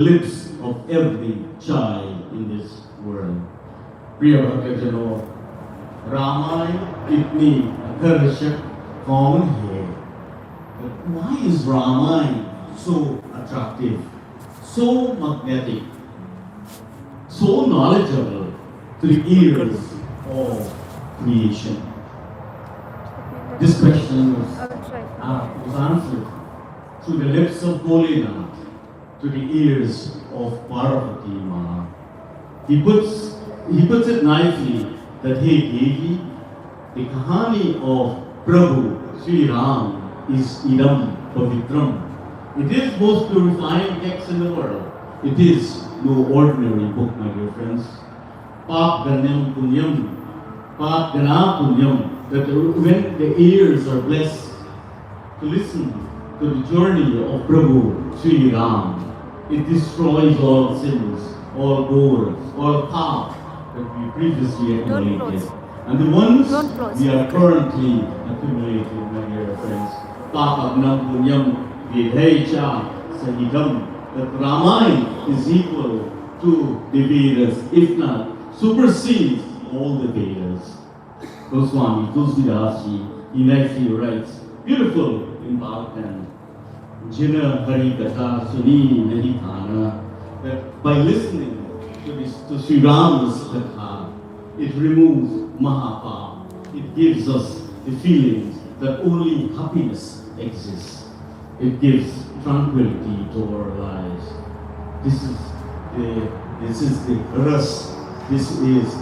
lips of every child in this world. प्रिय भक्तजनों, रामायण इतनी आकर्षक कौन है? Why is Ramayana so attractive, so magnetic, so knowledgeable to the ears of creation? This question was answered through the lips of Bholinath to the ears of Parvati Ma. He puts it nicely that, hey Devi, the kahani of Prabhu Sri Ram is idam pavitram. It is most purifying text in the world. It is no ordinary book, my dear friends. Pap ganyam punyam, pap gana punyam. That when the ears are blessed to listen to the journey of Prabhu Sri Ram, it destroys all sins, all doors, all paths that we previously accumulated. And the ones we are currently accumulating, my dear friends. Papagnam punyam vidhecha sahidam. That Ramayana is equal to the Vedas, if not supersedes all the Vedas. Goswami Tulsidasi, he nicely writes, beautiful in Bhagavatam, Jina Hari Katha Suni Nahi Thana, that by listening to Sri Ram's Katha, it removes Mahapap. It gives us the feelings that only happiness exists. It gives tranquility to our lives. This is the ras, this is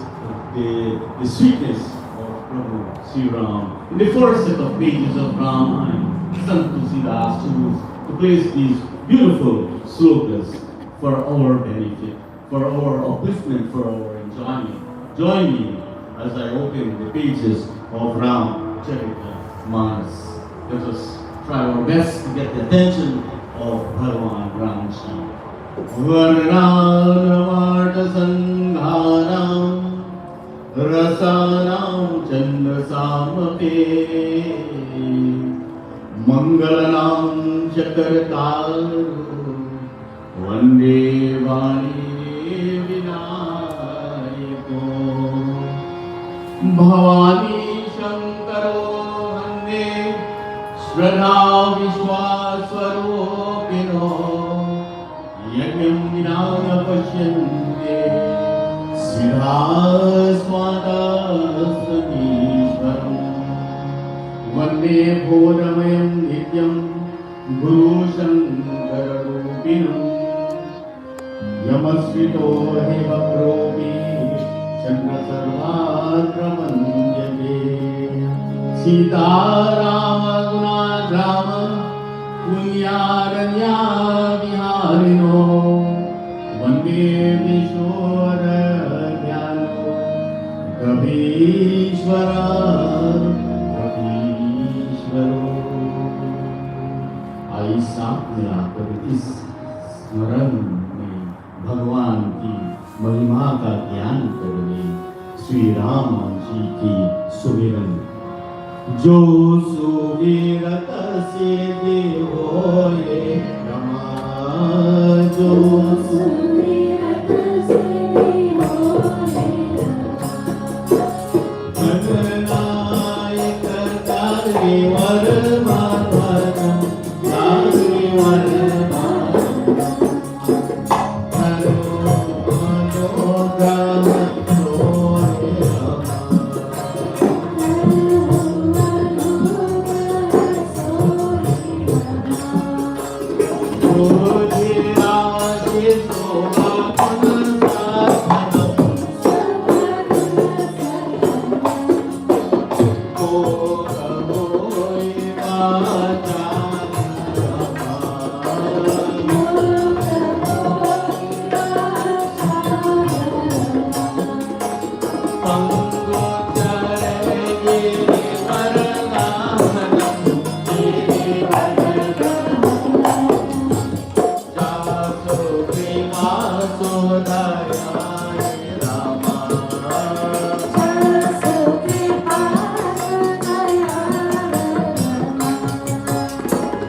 the sweetness of Prabhu Sri Ram. In the first set of pages of Ramayana, Sant Tulsidas chose to place these beautiful slokas for our benefit, for our upliftment, for our enjoyment. Join me as I open the pages of Ram Charita Manas. Let us try our best to get the attention of Bhagavan Ramji. Varnavata Sangharam Rasanam Chandrasamape Mangalanam Chakartaru Vande Vani Vinayako Bhavani Shankaro Vande Shraddha Vishwaswarupino Yajnam Vinaya Pashyante Siddhaswadasamishwaram Vande Bhoramayam Nityam Guru Shankararupinam Yamasvito Hevapromi Chandra Sarvatramanjane Sita Rama Gunadhrama Punyaranya Viharino Vande Vishwara Jnano Kabishwara Kabishwaro. आई साथ मिलाकर इस स्मरण में भगवान की महिमा का ज्ञान करने श्री राम जी की सुमिरन। जो सुमिरत से होए रमा, जो सुमिरत से होए जननायक तारे वरमान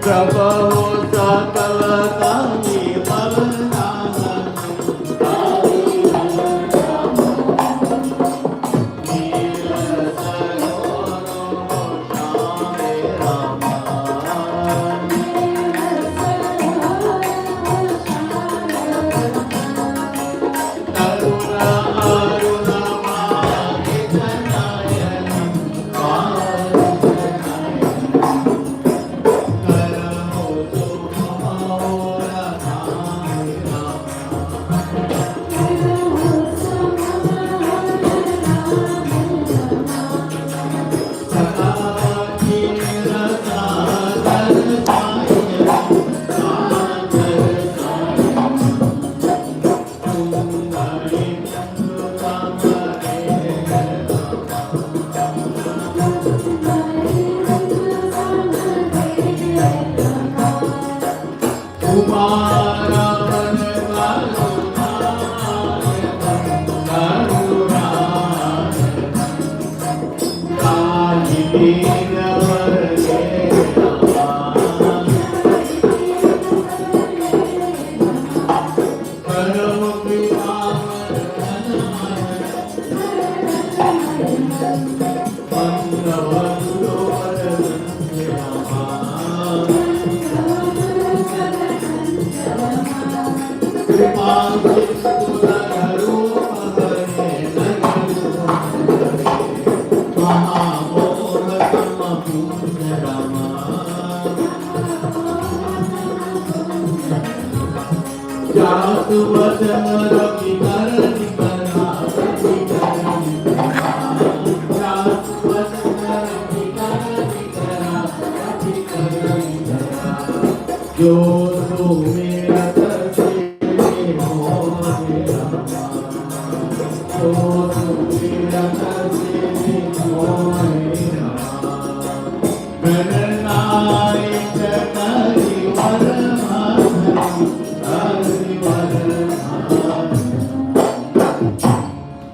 प्रभो सकल कामी मलना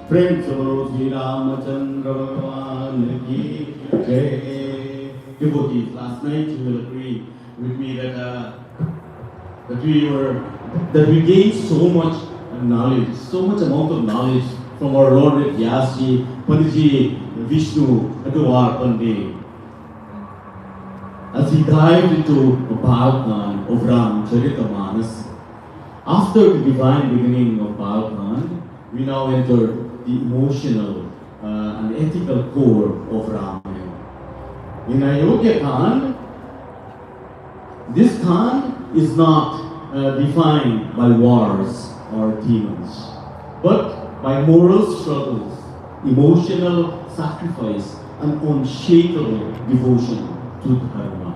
Friends of Sri Ramachandra Bhagavan ki Jai. Devotees, last night you will agree with me that we gained so much knowledge, so much amount of knowledge from our Lord Vyasji, Panditji, Vishnu, Adwar Pandey. As he dived into the Bhagwan of Ramcharitamanas, after the divine beginning of Bhagwan, we now enter the emotional and ethical core of Ramayan. In Ayodhya Kand, this Kand is not defined by wars or demons, but by moral struggles, emotional sacrifice, and unshakable devotion to Dharma.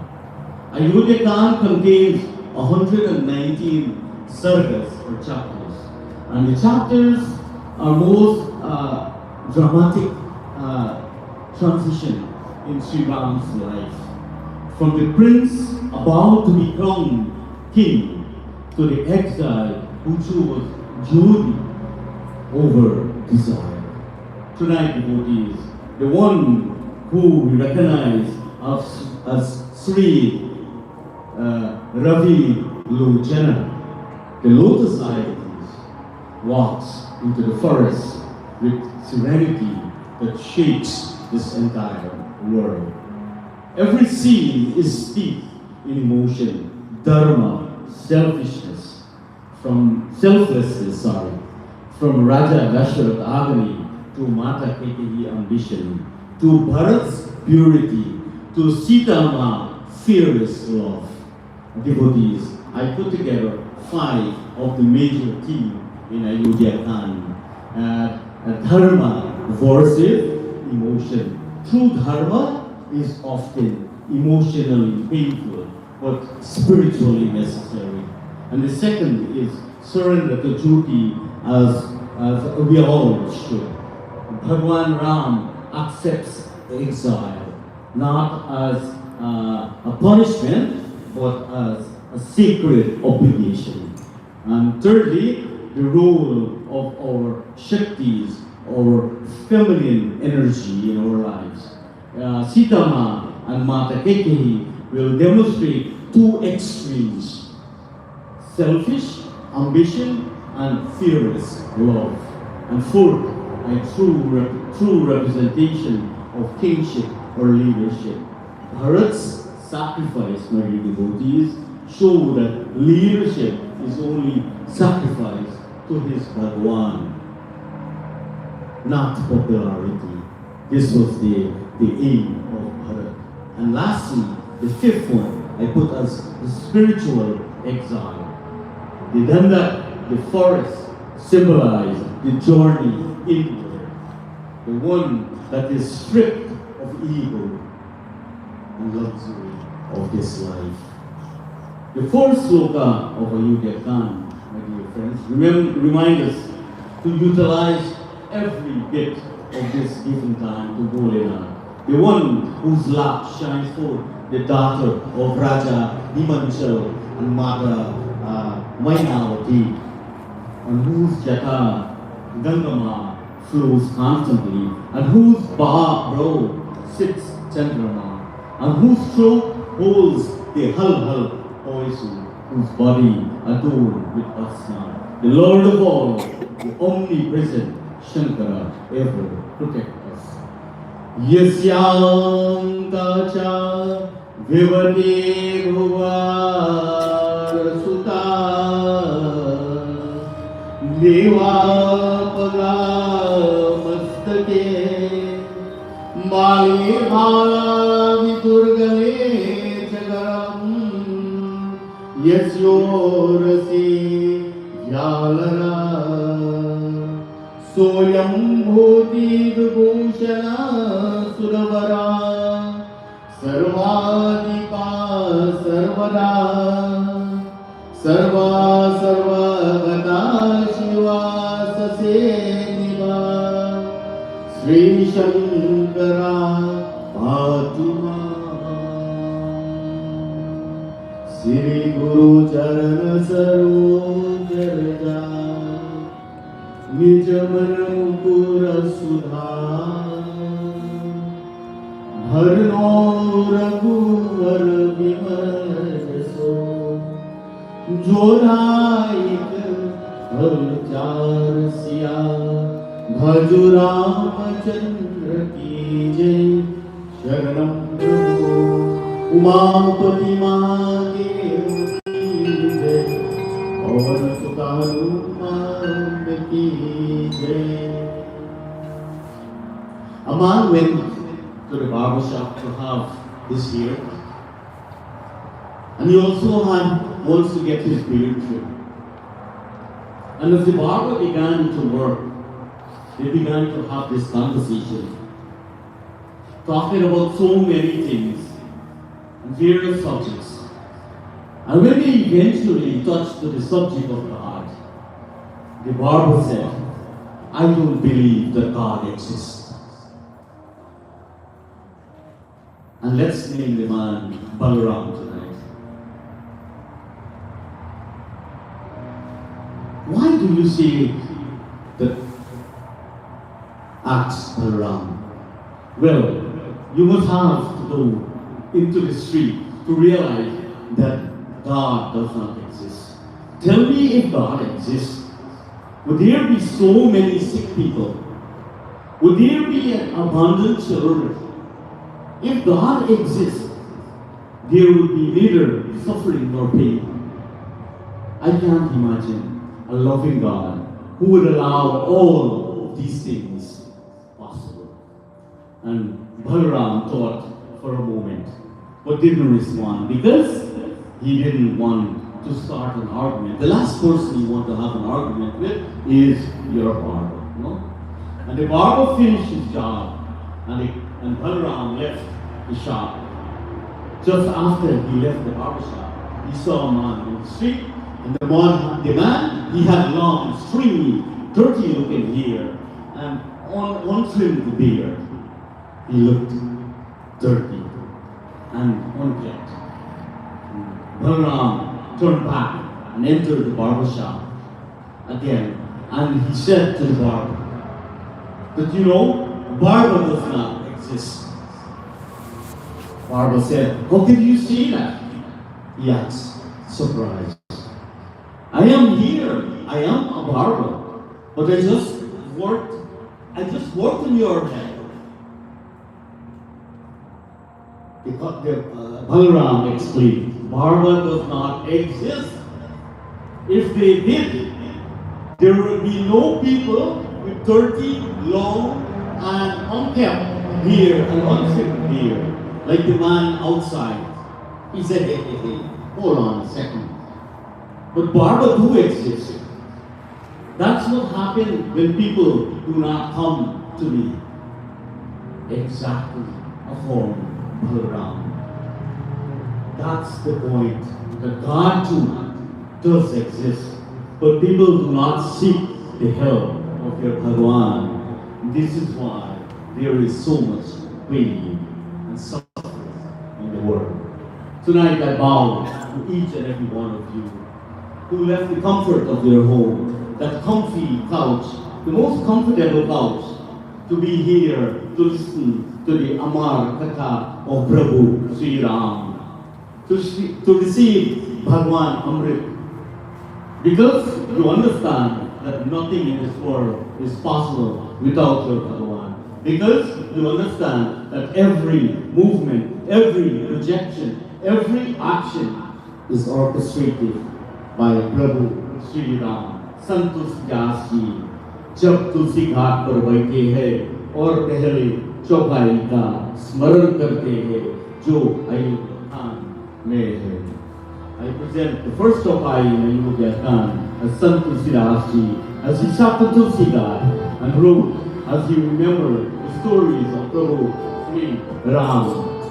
Ayodhya Kand contains 119 sargas or chapters, and the chapters are most dramatic transition in Sri Ram's life. From the prince about to become king to the exile who chose Jyoti over desire. Tonight, devotees, the one who we recognize as Shree Ravi Lojana, the lotus eye walks into the forest with serenity that shakes this entire world. Every scene is steeped in emotion, dharma, selflessness, from Raja Dasharath agony to Mata Kaikeyi ambition, to Bharat's purity, to Sita Ma fearless love. Devotees, I put together 5 of the major themes in Ayodhya Kand. Dharma versus emotion. True dharma is often emotionally painful, but spiritually necessary. And the second is surrender to duty as we all should. Bhagwan Ram accepts exile, not as a punishment, but as a sacred obligation. And thirdly, the role of our Shaktis, our feminine energy in our lives. Sita Ma and Mata Kaikeyi will demonstrate 2 extremes: selfish ambition and fearless love. And fourth, a true representation of kingship or leadership. Bharat's sacrifice, my dear devotees, show that leadership is only sacrifice to his Bhagwan, not popularity. This was the aim of Bharat. And lastly, the 5th one I put as the spiritual exile. The Danda, the forest, symbolize the journey inward, the one that is stripped of ego and luxury of this life. The 4th sloka of Ayodhya Kand, my dear friends, remind us to utilize every bit of this given time to Bholenath, the one whose lap shines forth, the daughter of Raja Himanchal and Mata Mainavati, on whose jata Gangama flows constantly, and whose brow sits Chandrama, and whose throat holds the Hal poison, whose body adorned with Asna, the Lord of all, the omnipresent Shankara, ever protect us. Yasyam tacha vivati bhuvar sutta deva paga mastake mali bhala vidurgale jagaram yasyorasi Jalaram Soyam Bhoti Vibhushana Suravara Sarvadipa Sarvada Sarva Sarvagata Shiva Saseniva Sri Shankara Bhatuma Sri Guru Charana Saroja Nijaman Mukura Sudha Bharno Raghuvar Vimarso Jodaik Bharchar Siya Bhaju Ramachandra Ki Jai Sharanam Prabhu Umapati Mahadev Ki Jai Pavan Sutaru A man went to the barber shop to have his hair, and he also wants to get his beard trimmed. And as the barber began to work, they began to have this conversation, talking about so many things and various subjects. And when they eventually touched to the subject of God, the barber said, I don't believe that God exists. And let's name the man Balaram tonight. Why do you say that ask Balaram? Well, you must have to go into the street to realize that God does not exist. Tell me if God exists. Would there be so many sick people? Would there be an abundant children? If God exists, there would be neither suffering nor pain. I can't imagine a loving God who would allow all of these things possible. And Balaram thought for a moment, but didn't respond because he didn't want to start an argument. The last person you want to have an argument with is your barber, no? And the barber finished his job, and Balaram left the shop. Just after he left the barber shop, he saw a man in the street, and the man, he had long, stringy, dirty-looking hair, and untrimmed beard. He looked dirty and unkempt. Balaram turned back and entered the barber shop again, and he said to the barber that, you know, barber does not exist. Barber said, how can you say that? He asked, surprised. I am here, I am a barber, but I just worked on your head. Balaram explained, barber does not exist. If they did, there would be no people with dirty, long, and unkempt hair and untrimmed hair, like the man outside. He said, hey, hold on a second. But barber do exist. That's what happened when people do not come to me. Exactly a form Balaram. That's the point, that God too does exist, but people do not seek the help of their Bhagwan. This is why there is so much pain and suffering in the world. Tonight I bow to each and every one of you who left the comfort of their home, that comfy couch, the most comfortable couch, to be here to listen to the Amar Katha of Prabhu Sri Ram, to receive Bhagwan Amrit. Because you understand that nothing in this world is possible without your Bhagwan. Because you understand that every movement, every projection, every action is orchestrated by Prabhu Sri Ram. संतुष व्यास जी जब तुलसी घाट पर बैठे हैं और पहले चौपाई का स्मरण करते हैं जो अयोध्या में है. I present the first chaupai in Ayodhya as Sant Tulsidas ji, as he sat on Tulsi Ghat and wrote, as he remembered the stories of Prabhu Sri Ram,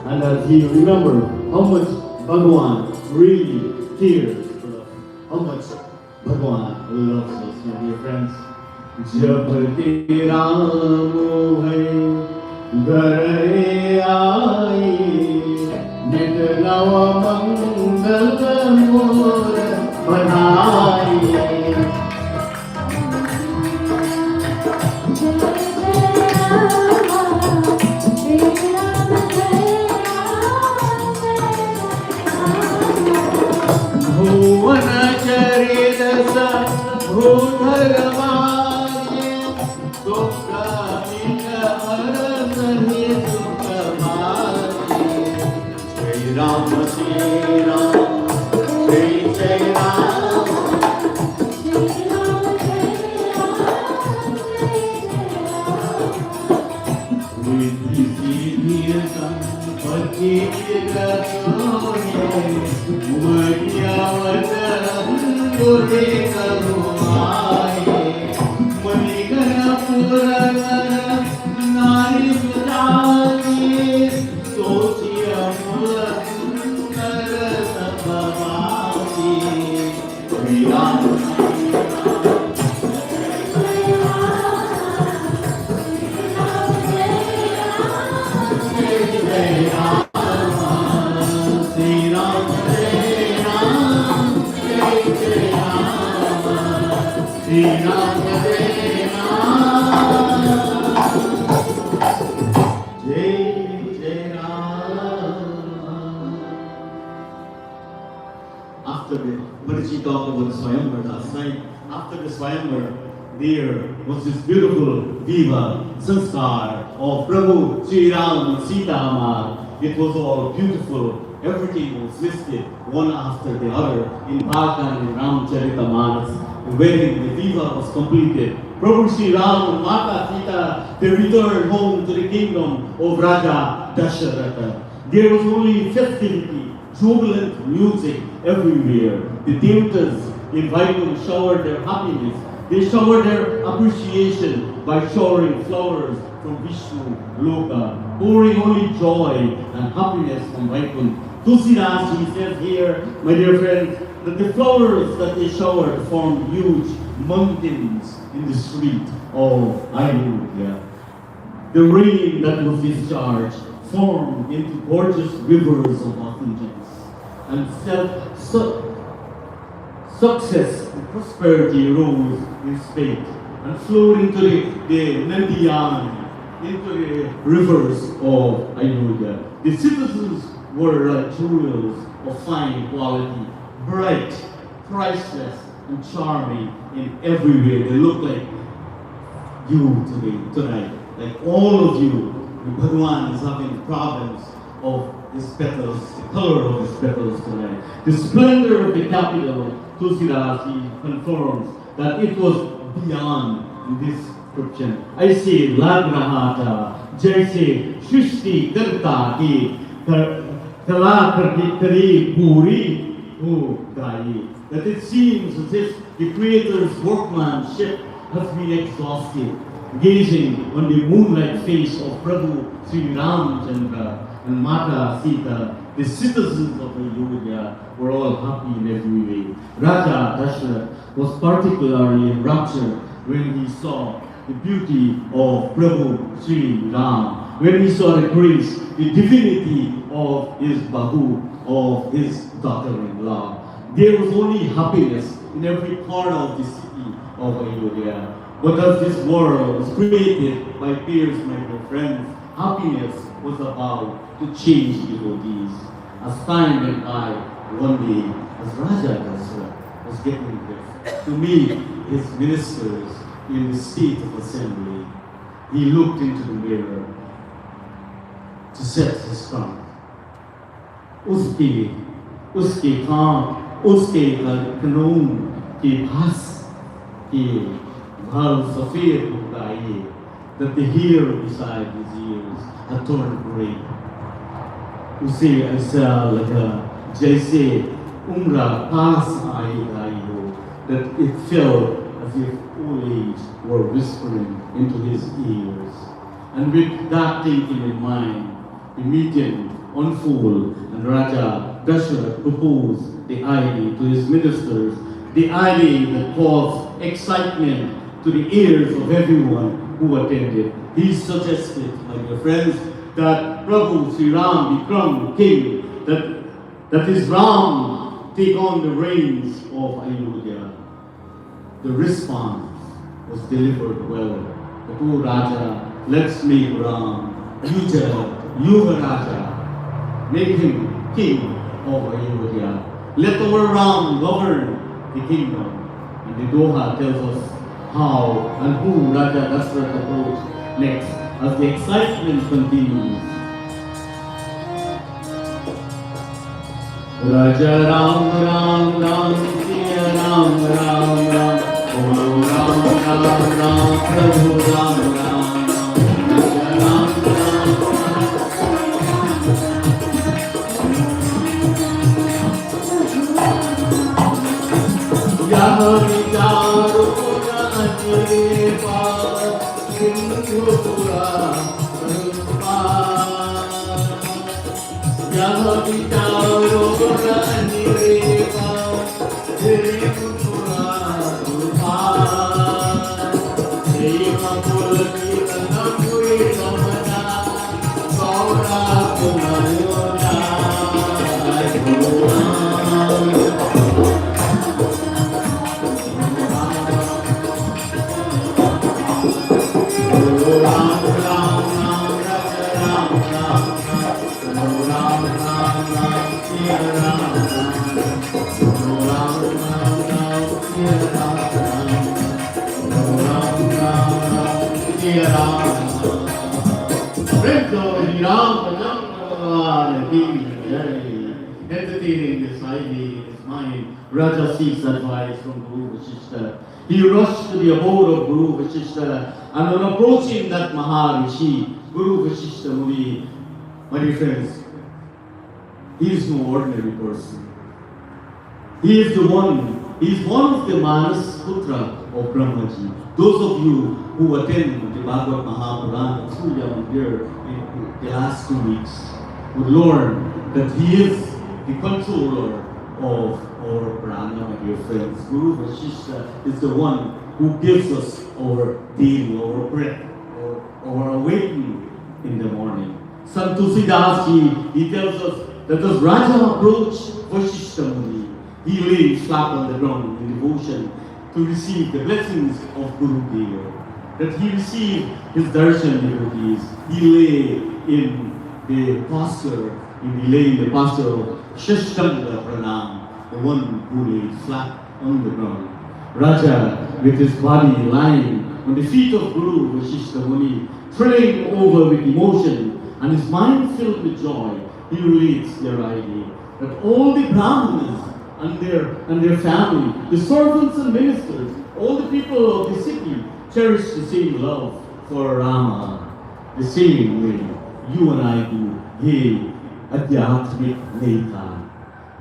and as he remembered how much Bhagwan really cares for us, how much Bhagwan loves us, my dear friends. जब तेरा मोह घर आए नित नव मंगल मोर बनाए. भुवन चरित भूधर माये दुख मिट हर सही दुख माये. जय राम श्री राम जय जय राम. रिद्धि सिद्धि संपत्ति रतोये मर्यावतरम गुरे करुणाये. मणिगण पुरगर नारी सुजानी सोचिय मूल सुंदर सभवासी. Shri Ram After the, what did she talk about the Swayamvar last night? After the Swayamvar, there was this beautiful Viva Sanskar of Prabhu Sri Ram and Sita Amar. It was all beautiful. Everything was listed one after the other in Bhagwan and Ramcharitamanas. The wedding, the Viva was completed. Prabhu Sri Ram and Mata Sita, they returned home to the kingdom of Raja Dasharatha. There was only festivity, jubilant music everywhere. The Devatas in Vaikuntha showered their happiness. They showered their appreciation by showering flowers from Vishnu Loka, pouring only joy and happiness from Vaikuntha. Tulsidas, he says here, my dear friends, that the flowers that they showered formed huge mountains in the street of Ayodhya. The rain that was discharged formed into gorgeous rivers of effulgence, and success and prosperity rose in spate and flowed into the Nandiyan, into the rivers of Ayodhya. The citizens were like jewels of fine quality, bright, priceless, and charming in every way. They look like you tonight, like all of you. Bhagwan is having problems of his petals, the color of his petals tonight. The splendor of the capital, Tulsidas, he confirms that it was beyond this description. I say, Lagrahata, Jaise, Shrishti, Karta, Ki, Kala Kari, Puri, Gai. That it seems as if the Creator's workmanship has been exhausted, gazing on the moonlight face of Prabhu Sri Ramchandra and Mata Sita. The citizens of Ayodhya were all happy in every way. Raja Dasharath was particularly enraptured when he saw the beauty of Prabhu Sri Ram, when he saw the grace, the divinity of his Bahu, of his daughter-in-law. There was only happiness in every corner of the city. city of Ayodhya. But as this world was created by fears, my dear friends, happiness was about to change devotees. As time went by, one day, as Raja Dasra was getting ready to meet his ministers in the state of assembly, he looked into the mirror to set his trunk. उसके कान उसके कानून के पास के बाल सफेद हो गए, that the hair beside his ears had turned gray. उसे ऐसा लगा जैसे उम्र पास आई हो, that it felt as if old age were whispering into his ears. And with that thinking in mind, the meeting unfolded, and Raja Dasharatha proposed the idea to his ministers, the idea that caused excitement to the ears of everyone who attended. He suggested, my dear friends, that Prabhu Sri Ram become king, that his Ram take on the reins of Ayodhya. The response was delivered well. The poor Raja, let's make Ram Yuga Raja, make him king of Ayodhya. Let our Ram govern the kingdom. And the Doha tells us how and who Raja Dasharatha approached next as the excitement continues. Raja Ram Ram Ram Siya Ram Ram Ram Om Ram Ram Ram Prabhu Ram Ram Raja Ram Ram Yah Vicharo Ajne Paar Sindhu Pura Yah Vicharo Ajne Paar Sindhu Pura Deva Pulki Tanapuri Samana Saura Kumayoda Entertaining this idea in his mind, Raja seeks advice from Guru Vasishtha. He rushed to the abode of Guru Vasishtha, and on approaching that Maharishi, Guru Vasishtha Muni, my dear friends, he is no ordinary person. He is one of the Manas Putra of Brahmaji. Those of you who attend the Bhagavad Mahapurana at Surya Mandir in the last 2 weeks would learn that he is the controller of our prana, my dear friends. Guru Vasishtha is the one who gives us our daily, our breath, our awakening in the morning. Sant Tulsidas Ji, he tells us that as Raja approached Vasishtha Muni, he lay flat on the ground in devotion to receive the blessings of Guru Deva. That he received his darshan devotees. He lay in the posture of Shashtanga Pranam, the one who lay flat on the ground. Raja, with his body lying on the feet of Guru Vasishtha Muni, trailing over with emotion and his mind filled with joy, he relates their idea that all the Brahmanas and their family, the servants and ministers, all the people of the city cherish the same love for Rama, the same way you and I do. Hey, Adhyatmik Neta,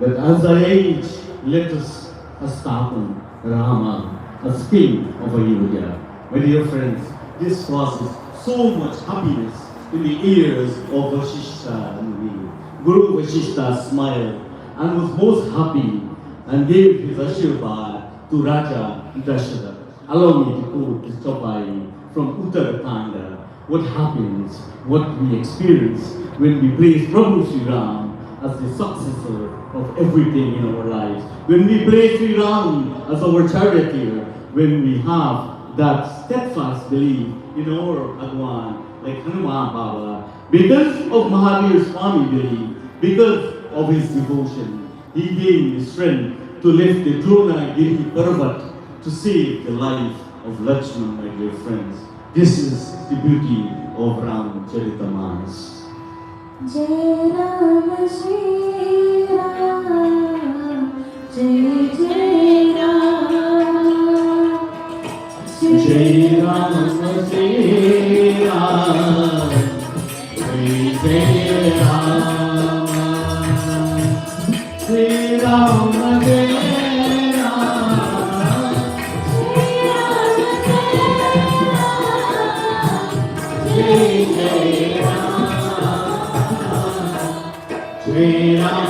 that as I age, let us establish Rama as king of Ayodhya. My dear friends, this causes so much happiness in the ears of Vasishtha Muni. Guru Vasishtha smiled and was most happy and gave his Ashirvad to Raja Dasharatha. Allow me to quote this Chapai from Uttarakhand. What happens, what we experience when we place Prabhu Sri Ram as the successor of everything in our lives. When we place Sri Ram as our charioteer, when we have that steadfast belief in our Bhagwan, like Hanuman Baba, because of Mahavir Swami belief, because of his devotion, he gained the strength to lift the Dronagiri Parvat to save the life of Lakshman, my dear friends. This is the beauty of Ramcharitamanas. Jai Ram Shri Ram, Jai Jai Ram, Jai Ram Shri Ram, Jai Jai Ram, Shri Ram Jai Ram, Jai Jai Ram, Shri Ram.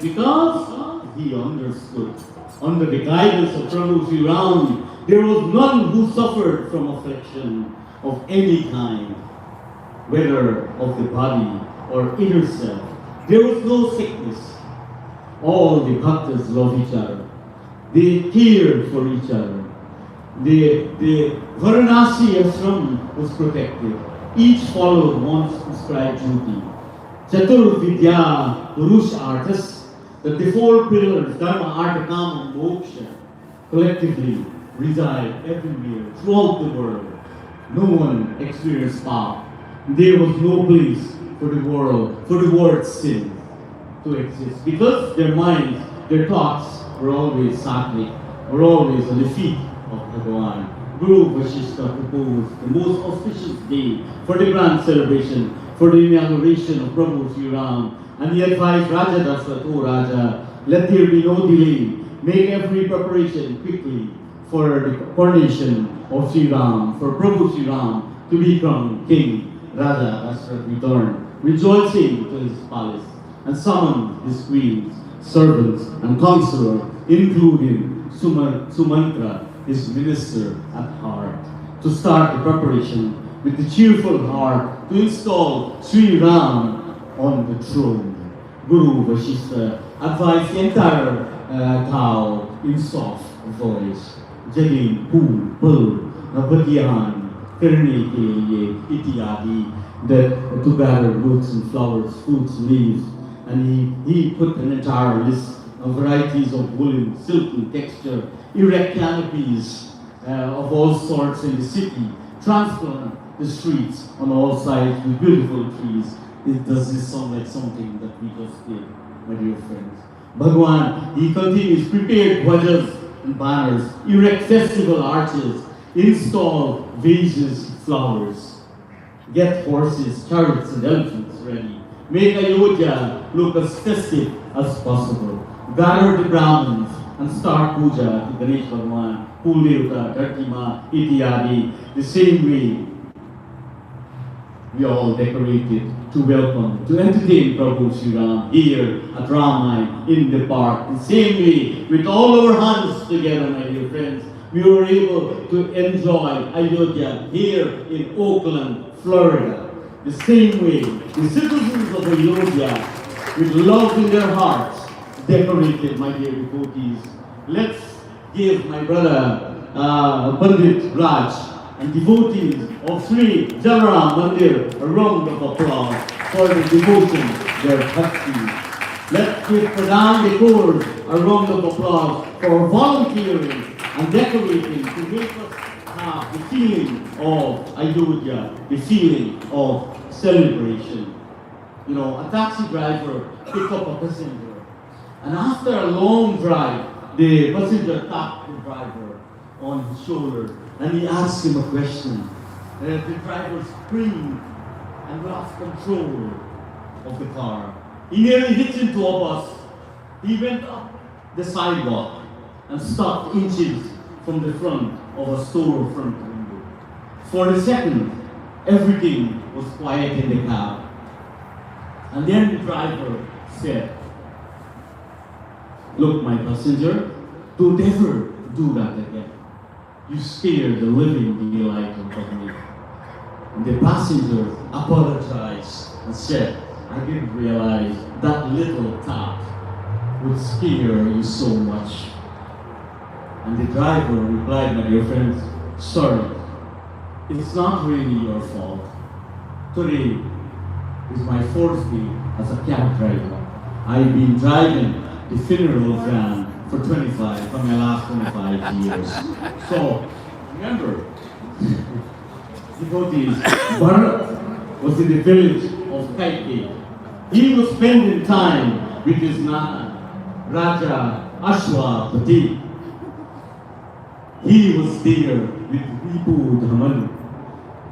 Because he understood. Under the guidance of Prabhu Sri Ram, there was none who suffered from affliction of any kind, whether of the body or inner self. There was no sickness. All the bhaktas love each other. They cared for each other. The Varanasi ashram was protected. Each followed one's prescribed duty. Chatur Vidya Purush Arthas, the four pillars, Dharma, Artha, Kama, Moksha, collectively reside everywhere throughout the world. No one experienced power. There was no place for the world, for the word sin to exist. Because their minds, their thoughts were always sattvic, were always on the feet of Bhagavan. Guru Vasishtha proposed the most auspicious day for the grand celebration, for the inauguration of Prabhu Sri Ram, and he advised Raja Dasrat, O Raja, let there be no delay, make every preparation quickly for the coronation of Sri Ram, for Prabhu Sri Ram to become king. Raja Dasrat returned, rejoicing to his palace, and summoned his queens, servants, and counselor, including Sumantra, his minister at heart, to start the preparation with the cheerful heart to install Sri Ram on the throne. Guru Vasishtha advised the entire cow in soft voice. Jagin, Pool, Pul, Bhagyan, Karne ke ye ityadi, that to gather roots and flowers, fruits, leaves, and he put an entire list of varieties of woolen, silken texture, erect canopies of all sorts in the city, transplant the streets on all sides with beautiful trees. Does this sound like something that we just did, my dear friends? Bhagwan, he continues, prepare dhwajas and banners, erect festival arches, install vases, flowers, get horses, chariots, and elephants ready. Make Ayodhya look as festive as possible. Gather the Brahmins and start puja to Ganesh Bhagwan, Kulevta, Dhartima, Ityadi, the same way we all decorated to welcome, to entertain Prabhu Sri Ram here at Ramayan in the park. The same way, with all our hands together, my dear friends, we were able to enjoy Ayodhya here in Oakland, Florida. The same way, the citizens of Ayodhya, with love in their hearts, decorated, my dear devotees. Let's give my brother Pandit Raj and devotees of Shree Jalaram Mandir a round of applause for the devotion, their bhakti. Let's give Pradhan Dekor a round of applause for volunteering and decorating to make us have the feeling of Ayodhya, the feeling of celebration. You know, a taxi driver picked up a passenger, and after a long drive, the passenger tapped the driver on his shoulder and he asked him a question. The driver screamed and lost control of the car. He nearly hit into a bus. He went up the sidewalk and stopped inches from the front of a store front window. For a second, everything was quiet in the cab. And then the driver said, "Look, my passenger, don't ever do that again. You scared the living daylight out of me." And the passenger apologized and said, "I didn't realize that little tap would scare you so much." And the driver replied, "My dear friends, sorry, it's not really your fault. Today is my fourth day as a cab driver. I've been driving the funeral van for my last 25 years. So, remember, devotees, Bharat was in the village of Kaikeyi. He was spending time with his Nana, Raja Ashwapati. He was there with Vipu Dhaman.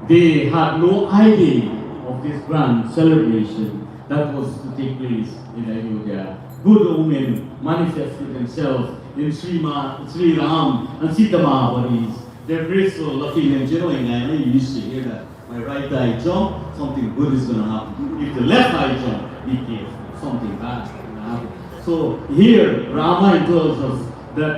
They had no idea of this grand celebration that was to take place in Ayodhya. Good omen manifested themselves in Sri Ram and Sita Mahabodhis. They're graceful, loving, and genuine. I know you used to hear that. My right eye jump, something good is going to happen. If the left eye jump, be careful, something bad is going to happen. So here, Ramayan tells us that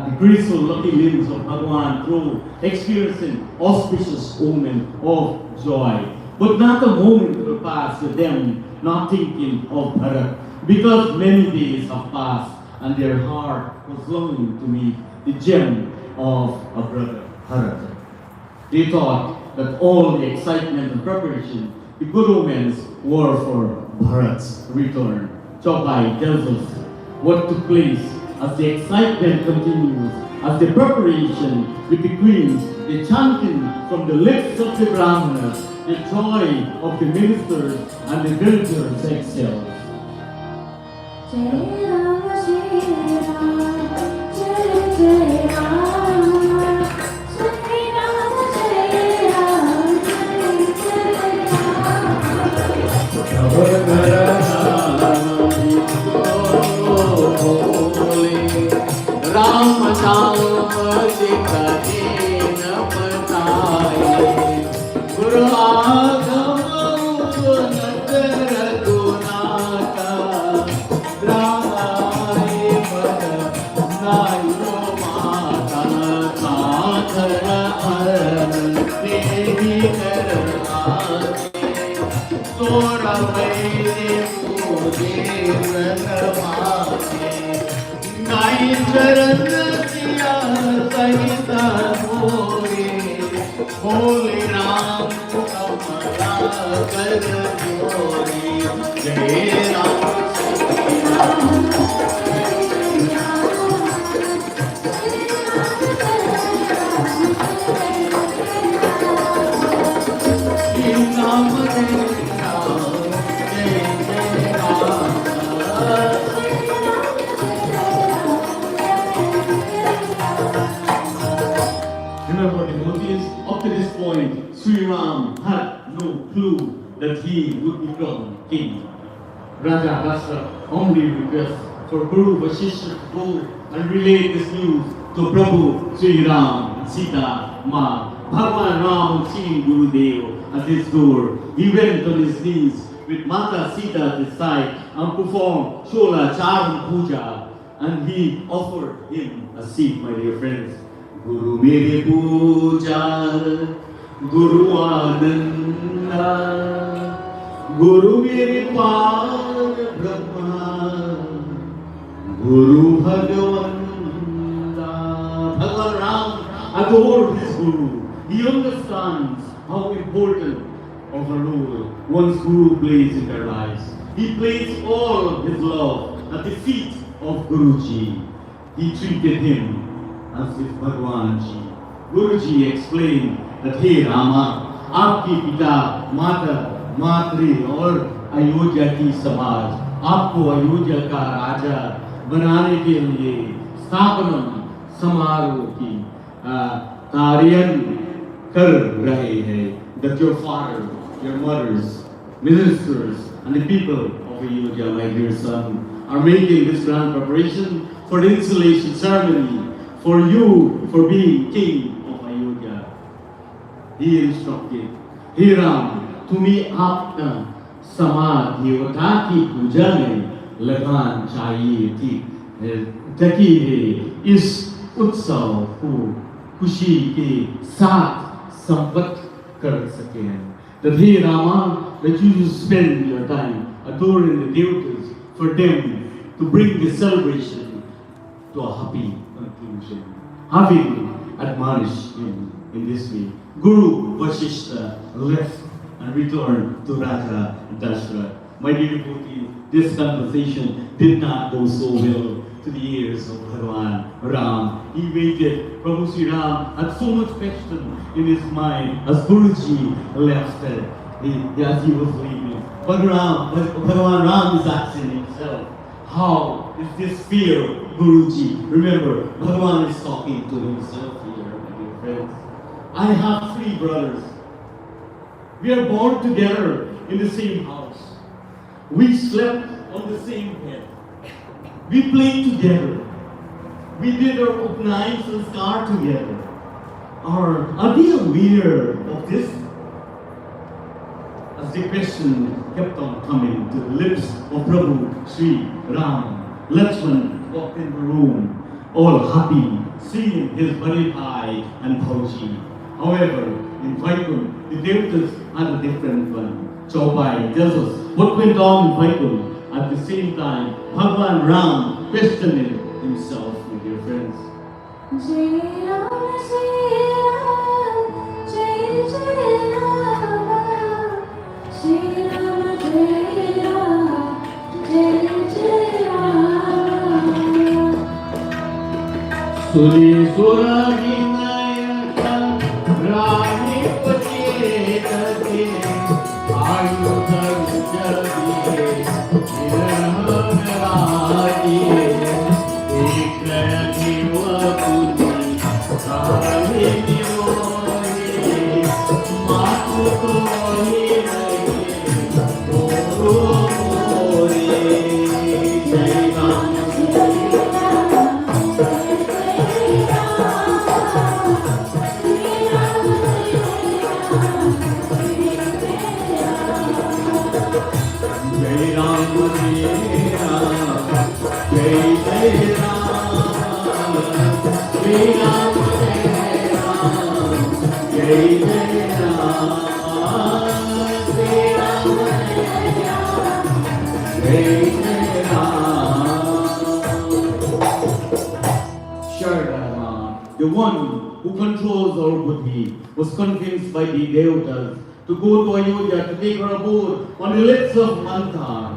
the graceful, lucky limbs of Bhagavan through experiencing auspicious omen of joy. But not a moment will pass with them not thinking of Bharat, because many days have passed and their heart was longing to meet the gem of a brother, Bharat. They thought that all the excitement and preparation, the good omens, were for Bharat's return. Chopai tells us what took place as the excitement continues, as the preparation with the queens, the chanting from the lips of the Brahmanas, the joy of the ministers and the villagers excel. Jai Ram, Jai Ram, Jai Jai Ram, Jai Ram, Jai Ram, Jai Jai Ram Naam Jikati na pataye, Guru Agam Natar Gunata, Ramaye Bada Nayo Mata Kathara Devi Karate, Tora Vaide Puje Ranamate, Nai Charan Siya Sahita Bhore, Bole Ram Kamala Kar Jore, Jai Ram Remember, devotees, up to this point, Sri Ram had no clue that he would become king. Raja Dasratha only requests for Guru Vasishtha to go and relay this news to Prabhu Sri Ram and Sita Ma Bhagwan Ram seeing Gurudev at his door, he went on his knees with Mata Sita at his side and performed Shola Charan Puja, and he offered him a seat, my dear friends. Guru Mere Puja, Guru Ananda, Guru Mere Pada Brahma, Guru Bhagavanda. Bhagwan Ram adored his Guru. He understands how important of a role one's Guru plays in their lives. He placed all of his love at the feet of Guruji. He treated him as if Bhagwan Ji. Guruji explained that, hey Rama, आपके पिता माता मातृ और अयोध्या की समाज आपको अयोध्या का राजा बनाने के लिए स्थापना समारोह की कार्यान्वयन कर रहे हैं. That your father, your mothers, ministers, and the people of Ayodhya, my dear son, are making this grand preparation for the installation ceremony for you for being king of Ayodhya. He instructed, हे राम, तुम्हें अपना समाज देवता की पूजा में लगान चाहिए थी, ताकि वे इस उत्सव को खुशी के साथ संपन्न कर सकें. That he Rama, that you spend your time adoring the devotees for them to bring the celebration to a happy conclusion. Having admonished him in this way, Guru Vasishta left and returned to Raja Dashrath. My dear devotee, this conversation did not go so well to the ears of Bhagwan Ram. He waited. Prabhu Sri Ram had so much question in his mind as Guruji left as he was leaving. Bhagwan Ram is asking himself, how is this fear, Guruji? Remember, Bhagwan is talking to himself here, my dear friends. I have 3 brothers. We are born together in the same house. We slept on the same bed. We played together. We did our Upnai Sanskar together. Are they aware of this? As the question kept on coming to the lips of Prabhu Sri Ram, Lakshman walked in the room, all happy, seeing his Bhai and Bhauji. However, in Vaikunth, the devotees had a different one. Chaupai tells us what went on in Vaikunth. At the same time, Bhagwan Ram questioned himself, my dear friends. Jai Ram, Jai Ram, Jai Jai Ram, Jai Ram, Jai Ram, Jai Jai Ram. Suri Sura Vinayaka Rani Pachete Ayudha Jagye The one who controls our buddhi was convinced by the devatas to go to Ayodhya to take her abode on the lips of Mantar,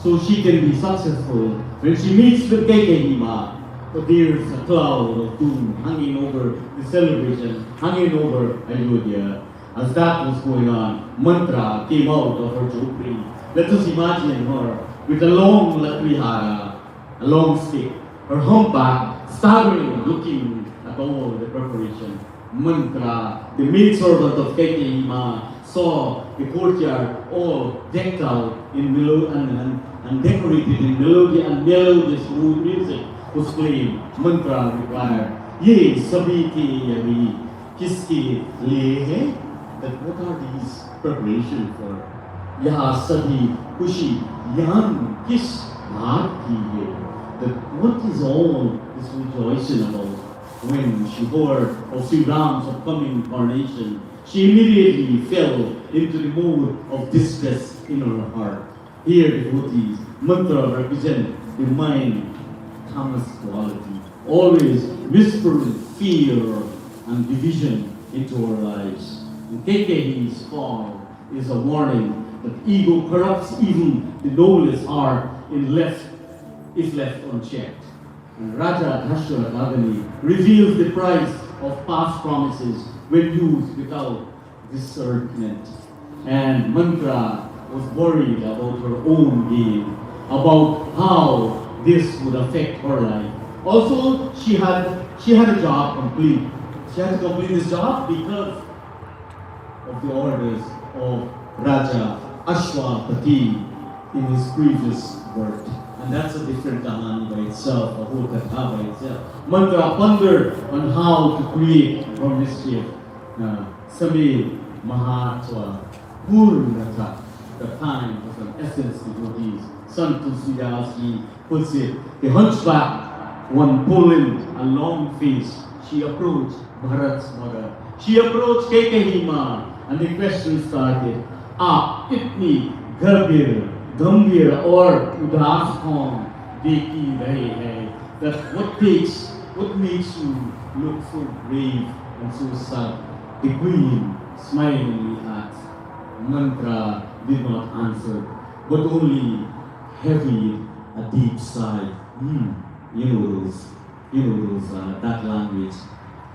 so she can be successful when she meets with Keikehima. But there's a cloud of doom hanging over the celebration, hanging over Ayodhya. As that was going on, Mantra came out of her jhopri. Let us imagine her with a long lakrihara, a long stick, her humpback, staggering, looking at all the preparation. Mantra, the maidservant of Keikehima, saw the courtyard all decked out in and decorated in melody and melodious music was playing. Mantra replied, "Ye sabhi ke yadi किसके लिए है? That what are these preparation for? यहाँ सभी खुशी यहाँ किस बात की है? That what is all this rejoicing about? When she heard of Sri Ram's upcoming incarnation, she immediately fell into the mood of distress in her heart. Here, devotees, mantra represent the mind, Thomas quality, always whispering fear and division into our lives. And KK's fall is a warning that ego corrupts even the noblest heart if left unchecked. And Raja Dashrathagani reveals the price of past promises when used without discernment. And Mantra was worried about her own gain, about how this would affect her life. Also, she had a job complete. She had to complete this job because of the orders of Raja Ashwapati in his previous work. And that's a different kahani by itself, a whole katha by itself. Mantra pondered on how to create her mischief. Samir Mahatma Purnata, the time of an essence devotees. Sant Tulsidas puts it, the hunchback, one pulling a long face, she approached Bharat's mother. She approached Kekahima and the question started, Aap itni gambhir aur udas kaun dekhi rahe hai? That what makes you look so brave and so sad? The queen smilingly asked. Mantra did not answer, but only heavy a deep sigh. You know those that language.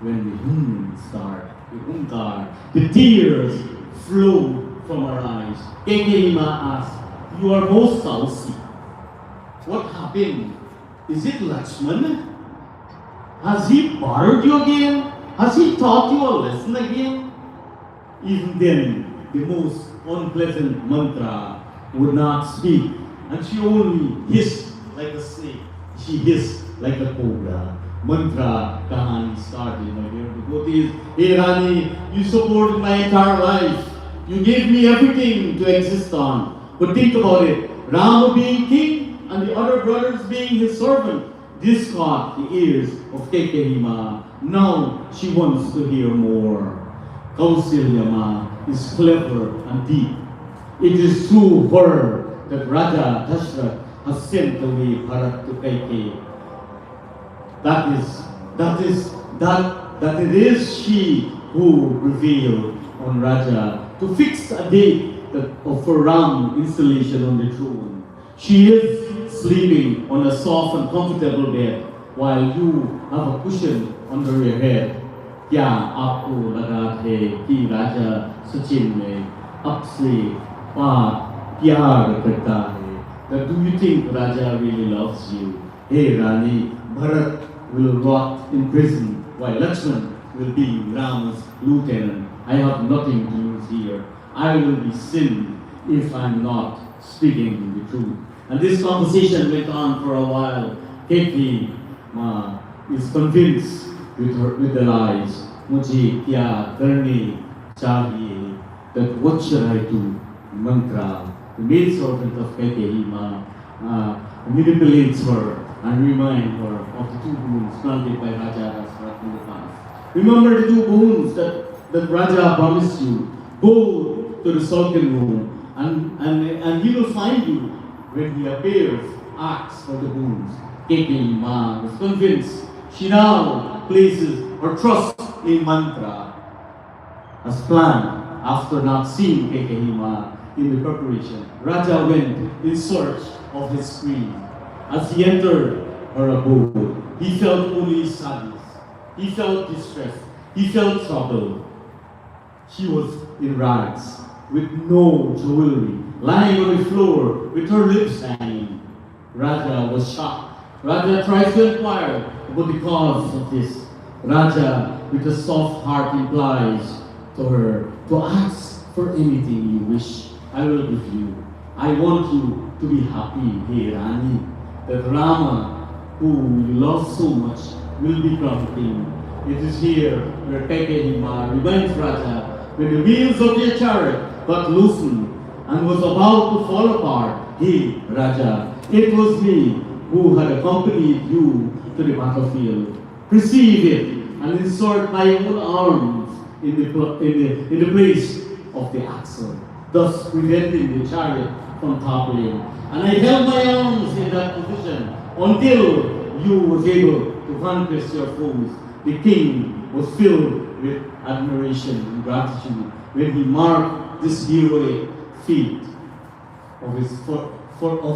When the start, the humkar, the tears flowed from her eyes. Kekehima asked, "You are most saucy. What happened? Is it Lakshman? Has he borrowed you again? Has he taught you a lesson again?" Even then, the most unpleasant Mantra would not speak, and she only hissed like a snake. She hissed like a cobra. Mantra kahani started, my dear devotees. Hey Rani, you supported my entire life. You gave me everything to exist on. But think about it. Rama being king and the other brothers being his servant. This caught the ears of Kekehima. Now she wants to hear more. Kausalyama is clever and deep. It is through her that Raja Dashrath has sent away Bharat to Kaikeyi. That it is she who prevailed on Raja to fix a date for Ram installation on the throne. She is sleeping on a soft and comfortable bed while you have a cushion under your head. क्या आपको लगा है कि राजा सचिन में आपसे प्यार करता है? That do you think Raja really loves you? Hey Rani, Bharat will rot in prison while Lakshman will be Rama's lieutenant. I have nothing to lose here. I will be sinned if I'm not speaking the truth. And this conversation went on for a while. Keki is convinced with her eyes. Mujhe kya karne chahiye? That what should I do? Mantra, the maid servant of Kekehima, manipulates her and reminds her of the two boons granted by Raja Dashrath in the past. Remember the two boons that Raja promised you. Go to the Sultan room and he will find you. When he appears, ask for the boons. Kekehima was convinced. She now places her trust in Mantra. As planned, after not seeing Kekehima in the preparation, Raja went in search of his queen. As he entered her abode, he felt only sadness. He felt distress. He felt trouble. She was in rags, with no jewelry, lying on the floor with her lips hanging. Raja was shocked. Raja tried to inquire about the cause of this. Raja, with a soft heart, implies to her to ask for anything you wish. I will give you. I want you to be happy, hey Rani. That Rama, who you love so much, will become king. It is here where Pekehima reminds Raja when the wheels of their chariot got loosened and was about to fall apart. He, Raja, it was me who had accompanied you to the battlefield. Perceive it and insert my own arms in the place of the axle, thus preventing the chariot from toppling. And I held my arms in that position until you was able to vanquish your foes. The king was filled with admiration and gratitude when he marked this heroic feat of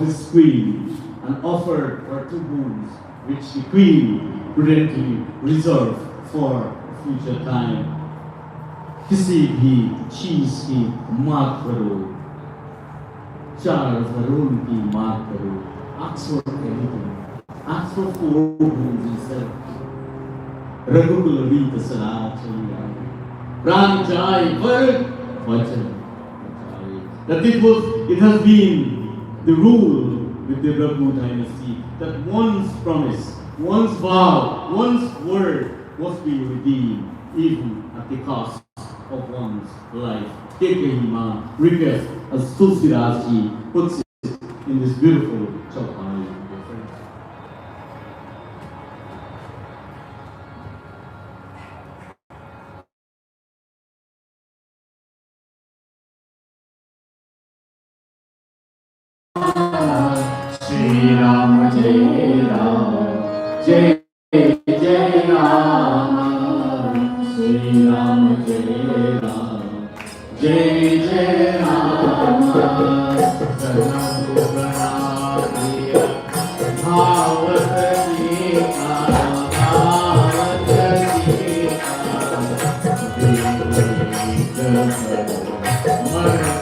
his queen and offered her 2 boons, which the queen prudently reserved for future time. किसी भी चीज की मात करो, 4 वरुण की मात करो. Ask for anything. Ask for 4 boons instead. रघुकुल रीत सदा चलिया, प्राण जाए पर वचन जाए. That it has been the rule with the Raghu dynasty that one's promise, one's vow, one's word must be redeemed even at the cost of one's life. Kekehima request as Tulsidaji puts it in this beautiful chaupai. Shree Ram Jai Ram Jai Jai Ram. Shree Ram Jai Ram Jai Jai Ram. Sarvaguna Bhavat Gita Bhavat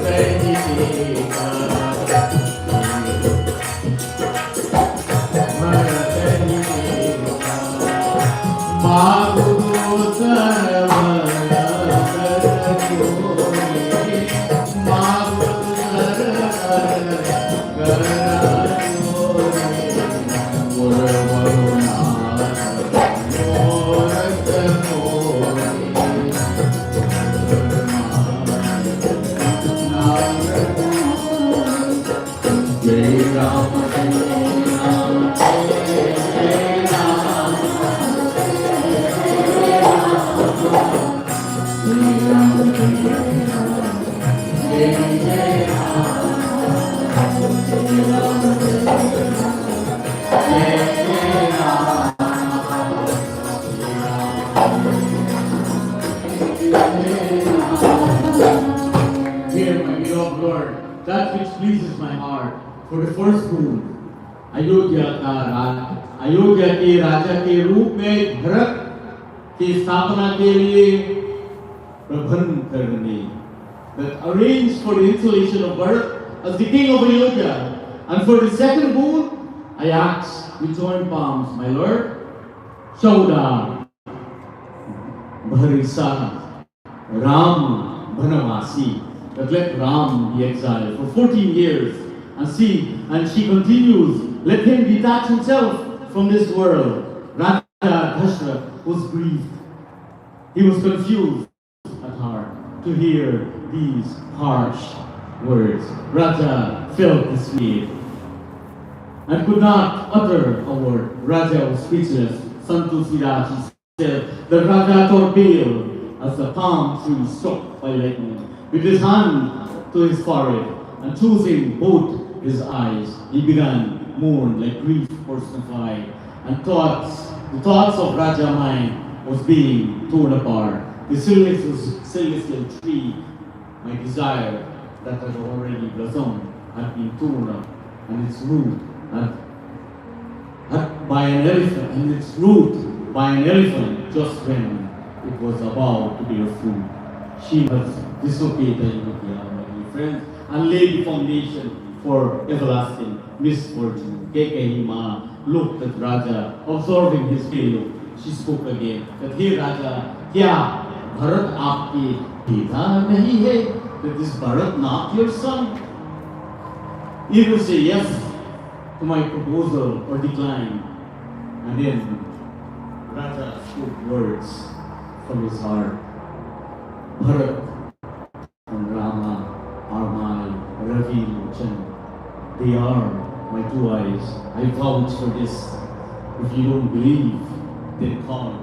Gita Marte Gita Here, my beloved Lord, that which pleases my heart for the first boon, Ayodhya के राजा के रूप में भरत की स्थापना के लिए प्रबंध करने, that arranged for the installation of Bharat as the king of Ayodhya. And for the second boon, I ask with joint palms, my Lord, Chauda Bharisa Ram Bhanavasi, that let Ram be exiled for 14 years. And she continues, let him detach himself from this world. Raja Dashrath was grieved. He was confused at heart to hear these harsh words. Raja felt dismayed and could not utter a word. Raja was speechless. Santu Siraji said that Raja turned pale as a palm tree struck by lightning. With his hand to his forehead and choosing both his eyes, he began mourn like grief personified, and the thoughts of Raja mind was being torn apart. The celestial tree, my desire that had already blossomed, had been torn up, and its root by an elephant just when it was about to bear fruit. She was dislocated, my dear friends, and laid the foundation for everlasting misfortune. Kekehima looked at Raja, observing his failure. She spoke again, that hey Raja, kya Bharat aapki pita nahi hai? That is Bharat not your son? Either say yes to my proposal or decline. And then Raja spoke words from his heart. Bharat and Rama are my Ravi Lochan. They are my two eyes. I vouch for this. If you don't believe, then call